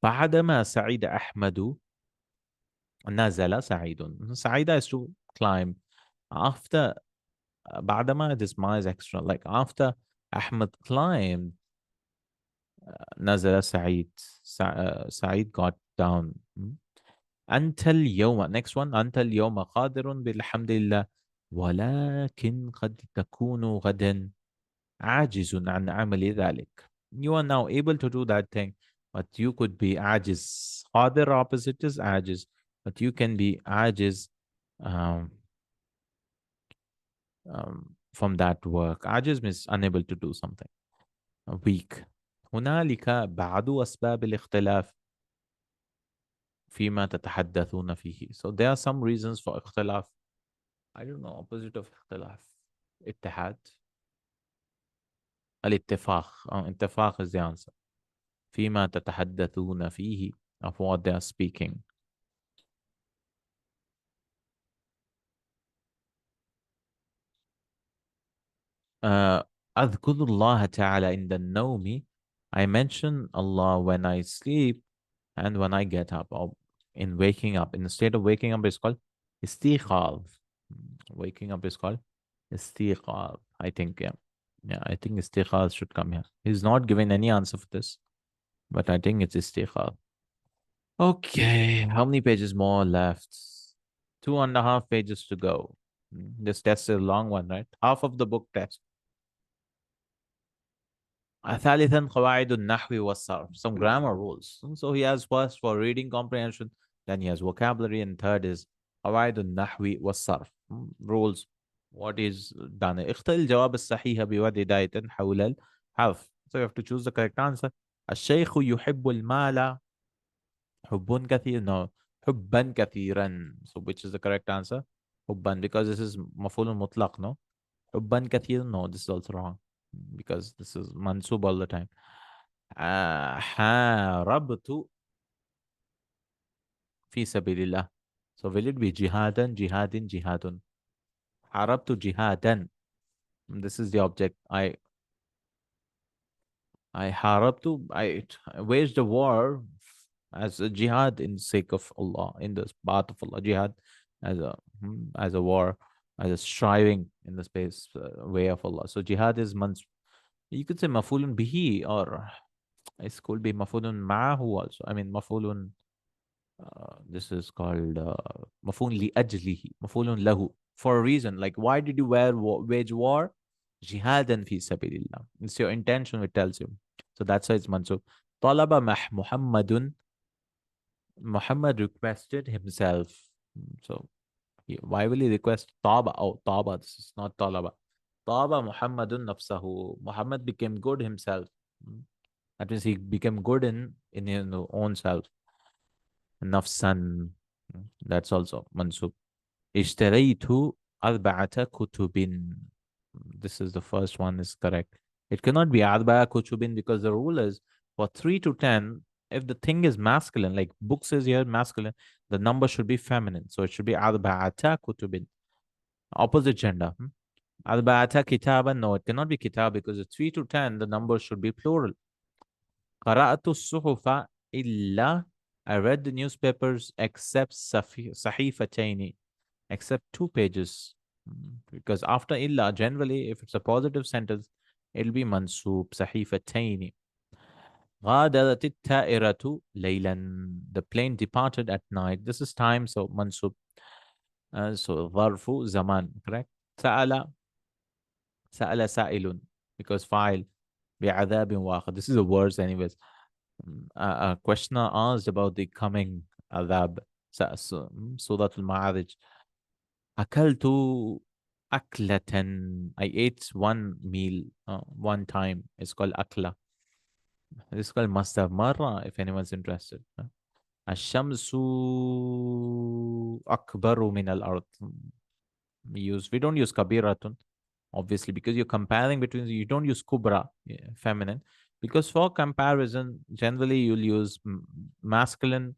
بعدما سعيد أحمد نزل سعيد. سعيدة is to climb. After بعدما, this ma is extra. Like after Ahmed climbed, نزل سعيد. سعيد got down. أنت اليوم, next one, أنت اليوم قادر بالحمد لله ولكن قد تكون غدا عاجز عن عمل ذلك. You are now able to do that thing, but you could be عاجز. Other opposite is عاجز, but you can be عاجز from that work. عاجز means unable to do something. Weak. هنالك بعض أسباب الاختلاف فيما تتحدثون فيه. So there are some reasons for اختلاف. I don't know, opposite of اختلاف. اتحاد. الاتفاق. اتفاق is the answer. فيما تتحدثون فيه, of what they are speaking. أذكر الله تعالى عند النوم. I mention Allah when I sleep and when I get up, or in waking up. In the state of waking up is called istiqal. Waking up is called istiqal. I think, yeah. Yeah, I think istiqal should come here. He's not giving any answer for this, but I think it's istiqal. Okay, how many pages more left? 2.5 pages to go. This test is a long one, right? Half of the book test. ثالثا قواعد النحو والصرف, some grammar rules. So he has first for reading comprehension, then he has vocabulary, and third is قواعد النحو والصرف, rules. What is done. اختر الجواب الصحيح بوضع داية حول الحرف. So you have to choose the correct answer. الشيخ يحب المال حب كثير. No, حبا كثيرا. So which is the correct answer? حبا, because this is مفعول مطلق. No, حبا كثير. No, this is also wrong, because this is mansub all the time. حاربت في سبيل الله. So will it be جهادا, جهاد, جهاد. حاربت جهادا. This is the object. I حاربت, I waged a war as a jihad in the sake of Allah, in the path of Allah. Jihad as a war, as a striving in the space way of Allah. So jihad is you could say mafulun bihi, or it could be mafulun ma'ahu also. I mean mafulun. This is called mafulun li ajlihi, mafulun lahu, for a reason. Like, why did you wage war? Jihadan fi sabilillah. It's your intention, it tells you. So that's why it's mansub. Talaba Muhammadun. Muhammad requested himself. So why will he request Taba? Oh, Taba. This is not Talaba. Taba Muhammadun nafsahu. Muhammad became good himself. That means he became good in his own self. Nafsan. That's also mansub. Ishtaraytu arba'ata kutubin. This is the first one is correct. It cannot be arba'a kutubin, because the rule is for 3 to 10, if the thing is masculine, like books is here masculine, the number should be feminine. So it should be arba'ata kutubin. Opposite gender. Arba'ata kitaban. No, it cannot be kitab, because it's 3 to 10, the number should be plural. Qara'atu suhufa illa. I read the newspapers except sahifataini, except 2 pages. Because after illa, generally, if it's a positive sentence, it'll be mansub, sahifataini. غادرت الطائرة ليلا. The plane departed at night. This is time, so mansub. So ظرف زمان, correct? سأل, سأل سائل, because file بعذاب واخر. This is the words anyways. A questioner asked about the coming عذاب. سورة المعارج. أكلت أكلة. I ate one meal, one time. It's called أكلة. This is called مصدر مرة, if anyone's interested. الشمس أكبر من الأرض. We don't use كبيرة, obviously, because you're comparing between, you don't use kubra, feminine, because for comparison, generally you'll use masculine,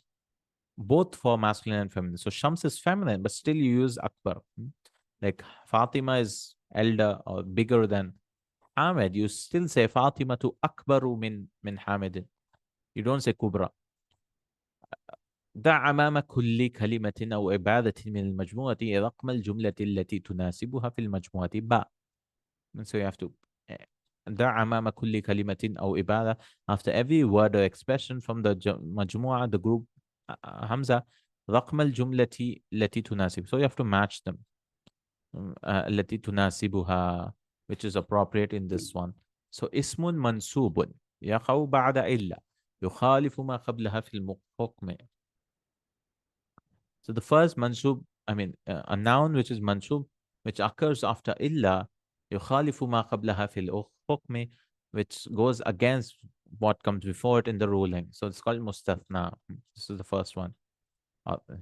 both for masculine and feminine. So Shams is feminine, but still you use Akbar. Like Fatima is elder or bigger than Hamid. You still say Fatima to Akbaru min Hamid. You don't say Kubra. ضع أمام كل كلمة أو عبادة من المجموعة رقم الجملة التي تناسبها في المجموعة باء. So you have to ضع أمام كل كلمة أو عبارة, after every word or expression from the مجموعة, the group, همزة, رقم الجملة التي تناسب. So you have to match them. التي تناسبها, which is appropriate in this one. So اسم منسوب يقع بعد إلا يخالف ما قبلها في الحكم. So the first mansub, a noun which is mansub, which occurs after illa, يخالف ما قبلها في الحكم, which goes against what comes before it in the ruling. So it's called mustathna. This is the first one.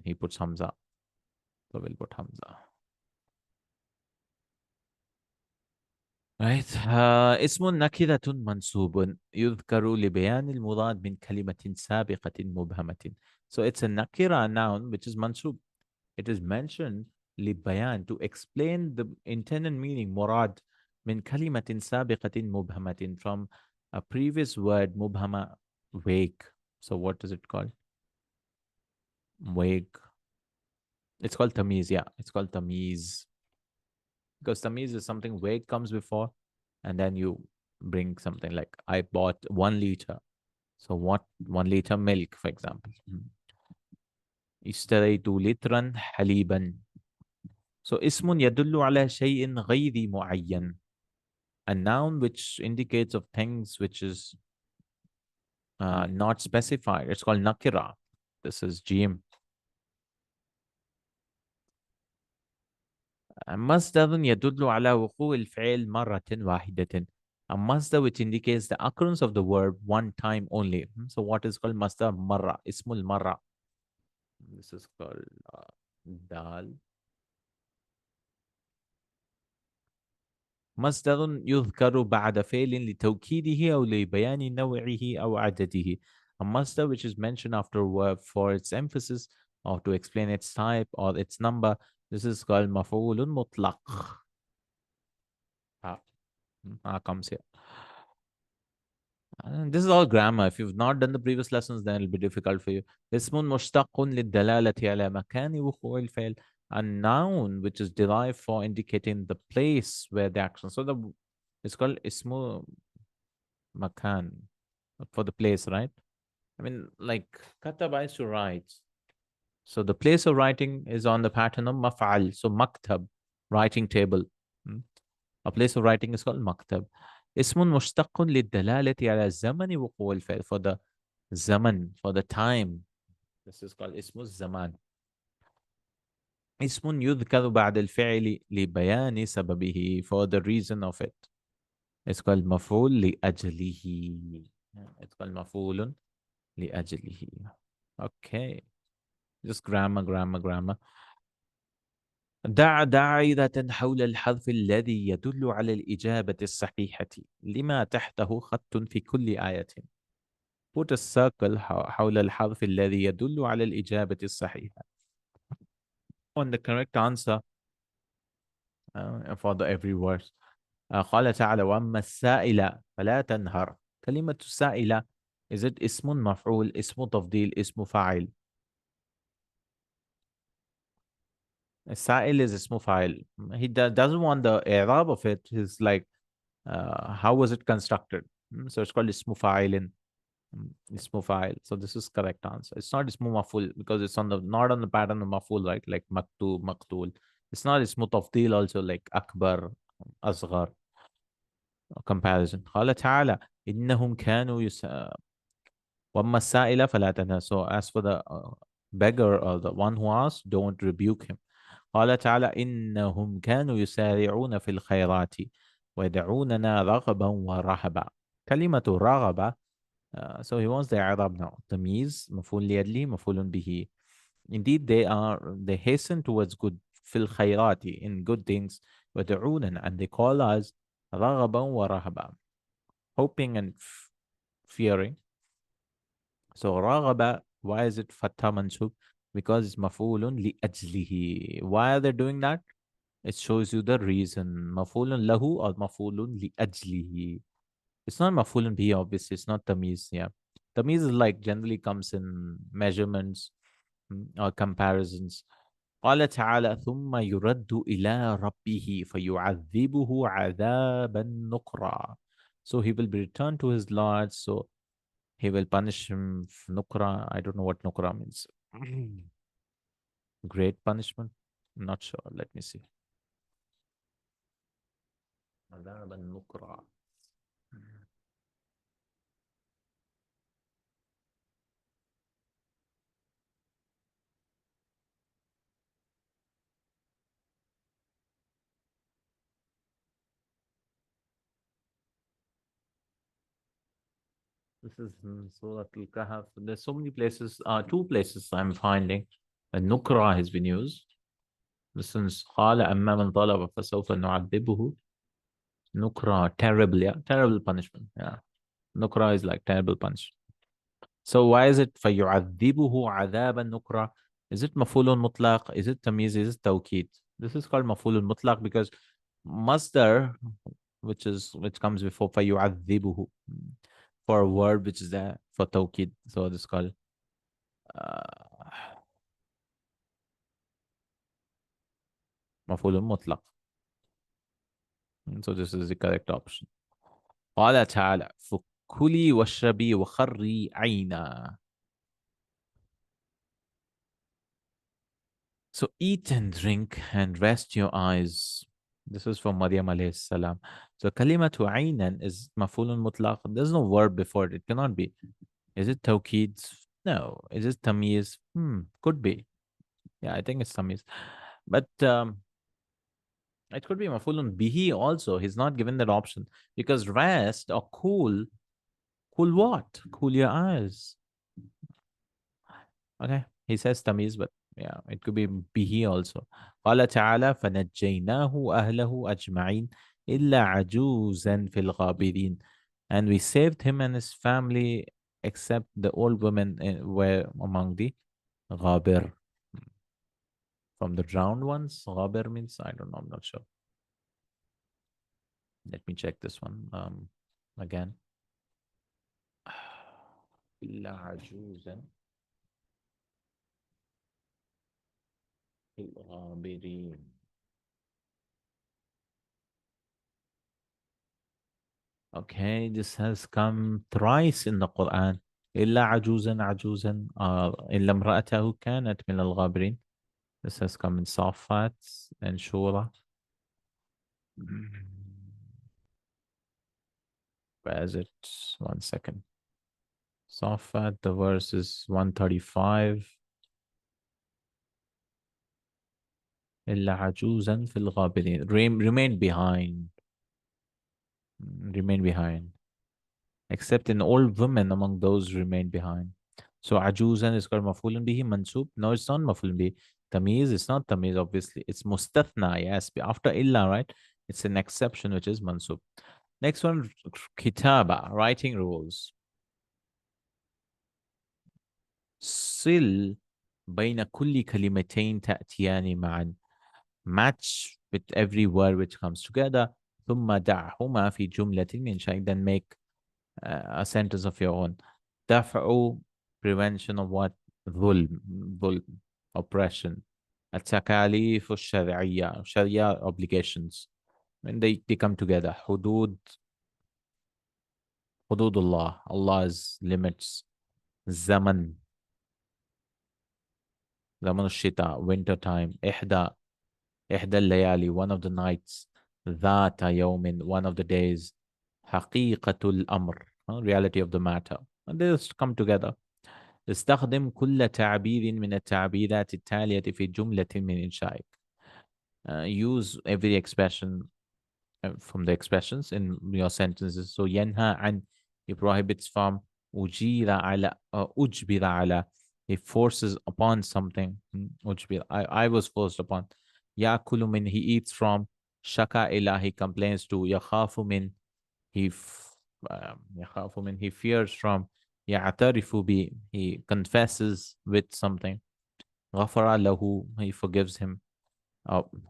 He puts hamza. So we'll put hamza. Right. اسم نكرة منصوب يذكر لبيان المراد من كلمة سابقة مبهمة. So it's a nakira noun which is mansub. It is mentioned لبيان, to explain the intended meaning, murad, من كلمة سابقة مبهمة, from a previous word, mubhama, vague. So what is it called? Vague. It's called tamiz, yeah. It's called tamiz. Because tamiz is something vague comes before, and then you bring something like, I bought 1 liter. So what? 1 liter milk, for example. اشتريت لترا حليبا. So اسم يدل على شيء غير معين. A noun which indicates of things which is not specified. It's called nakira. This is GM. مصدر يدل على وقوع الفعل مرة واحدة. A masdar which indicates the occurrence of the verb one time only. So what is called masdar? Marra. Ismul marra. This is called dal. مصدر يذكر بعد فعل لتوكيده أو لبيان نوعه أو عدده. A masdar which is mentioned after a verb for its emphasis or to explain its type or its number. This is called مفعول مطلق. Comes here. And this is all grammar. If you've not done the previous lessons, then it'll be difficult for you. اسم مشتق للدلالة على مكان وقوع الفعل. A noun which is derived for indicating the place where the action. So it's called ismu makan, for the place, right? Like kataba is to write. So the place of writing is on the pattern of maf'al. So maktab, writing table. A place of writing is called maktab. اسم مشتق للدلالة على الزمن وقوع الفعل, for the zaman, for the time. This is called اسم الزمان. اسم يذكر بعد الفعل لبيان سببه, for the reason of it. It's called مفعول لأجله. It's called مفعول لأجله. Okay. Just grammar. دع دائرة حول الحرف الذي يدل على الإجابة الصحيحة لما تحته خط في كل آية. Put a circle حول الحرف الذي يدل على الإجابة الصحيحة, on the correct answer for the every verse. قال تعالى وأما السائلة فلا تنهر. كلمة السائلة, is it اسم مفعول, اسم تفضيل, اسم فاعل? السائل is اسم فاعل. He doesn't want the i'rab of it. He's like, how was it constructed? So it's called اسم فاعل. Ismu fa'il. So this is correct answer. It's not ismu maf'ul because it's on the not on the pattern of maf'ul, right? Like maktub, maktul. It's not ismu tafdil also like akbar, asghar. Comparison. قال تعالى إنهم كانوا وأما السائل فلا تنهر. So as for the beggar or the one who asked, don't rebuke him. قال تعالى إنهم كانوا يسارعون في الخيرات ويدعوننا رغبا ورهبا. كلمة رغبة. So he wants the Arab now. تمييز مفعول لأجله مفعول به. Indeed they hasten towards good في الخيرات in good things ويدعوننا and they call us رغبا ورهبا, hoping and fearing. So رغبة, why is it fatha mansub? Because it's maf'ulun li ajlihi. Why are they doing that? It shows you the reason. Maf'ulun lahu or maf'ulun li ajlihi. It's not maf'ulun bihi, obviously. It's not tamiz. Yeah. Tamiz is like generally comes in measurements or comparisons. قال تعالى ثم يرد إلى ربه فيعذبه عذابا نكرا. So he will be returned to his Lord. So he will punish him. Nukra, I don't know what nukra means. Great punishment? I'm not sure. Let me see. عذابا نكرا. This is Surah Al-Kahf. There's so many places, two places I'm finding. Nukra has been used. This is قال أما من ظلم فسوف نعذبه. Nukra, terrible, yeah, terrible punishment. Yeah. Nukra is like terrible punishment. So why is it فيعذبه عذابا نكرا? Is it مفعول مطلق? Is it تمييز? Is it توكيد? This is called مفعول مطلق because masdar, which comes before فيعذبه, for a word which is there for توكيد. So this is called مفعول مطلق. So this is the correct option. قال تعالى فكلي واشربي وخري عينا. So eat and drink and rest your eyes. This is from Maryam alayhi salam. So kalimatu aynan is mafulun mutlaq. There's no verb before it. It cannot be. Is it tawkid? No. Is it tamiz? Could be. Yeah, I think it's tamiz. But it could be mafulun bihi also. He's not given that option. Because rest or cool what? Cool your eyes. Okay. He says tamiz, but yeah, it could be bihi also. قال تعالى فنجيناه أهله أجمعين إلا عجوزا في الغابرين. And we saved him and his family except the old women were among the ghabir. From the drowned ones, ghabir means, I don't know, I'm not sure. Let me check this one again. إلا عجوزا في الغابرين. Okay, this has come thrice in the Quran. إلا عجوزا عجوزا إلا امرأته كانت من الغابرين. This has come in Safat and Shura. Where is it? 1 second. Safat, the verse is 135. إلا عجوزا في الغابرين. Remain behind. Remain behind. Except an old woman among those who remain behind. So ajuzan is called mafulun bihi mansub. No, it's not mafulun bihi. Tamiz, it's not tamiz, obviously. It's mustathna, yes. After illa, right? It's an exception, which is mansub. Next one, kitaba, writing rules. Sil bayna kulli kalimatain ta'tiyani ma'an. Match with every word which comes together. ثم دعهما في جملة من شيء. Then make a sentence of your own. دفع, prevention of what? ظلم, oppression. التكاليف الشرعية, Sharia obligations. When they come together. حدود, Hududullah, Allah's limits. Zaman, Zaman al-Shita, winter time. Ihda al-layali, one of the nights. Dhata yawmin, one of the days. Haqiqatul amr, reality of the matter. And they just come together. استخدم كل تعبير من التعبيرات التالية في جملة من إنشائك. Use every expression from the expressions in your sentences. So ينهى عن, he prohibits from. أجير على, أجبر على, he forces upon something. أجبر, I was forced upon. يأكل من, he eats from. شكا إلى, he complains to. يخاف من, يخاف من, he fears from. يعترف ب, he confesses with something. غفر له, he forgives him,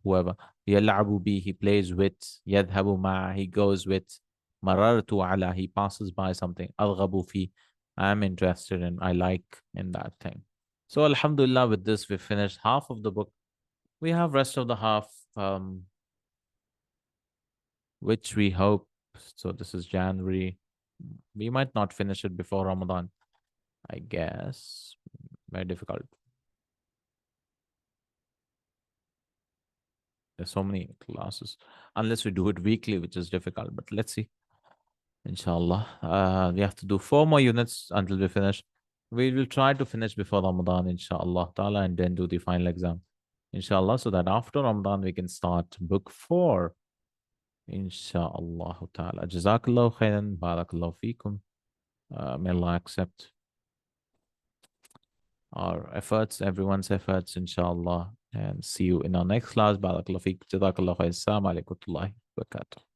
whoever. يلعب به, he plays with. يذهب مع, he goes with. مررت على, he passes by something. أرغب في, I'm interested in, I like in that thing. So alhamdulillah, with this we finished half of the book. We have rest of the half, which we hope. So this is January. We might not finish it before Ramadan, I guess. Very difficult. There's so many classes. Unless we do it weekly, which is difficult. But let's see. Inshallah. We have to do 4 more units until we finish. We will try to finish before Ramadan, inshallah ta'ala, and then do the final exam. Inshallah, so that after Ramadan we can start book 4. Inshallah ta'ala. Jazakallahu khairan. Barakallahu feekum. May Allah accept our efforts, everyone's efforts, inshallah. And see you in our next class. Barakallahu feek. Jazakallahu khair. Assalamu alaikum wa rahmatullahi wa barakatuh.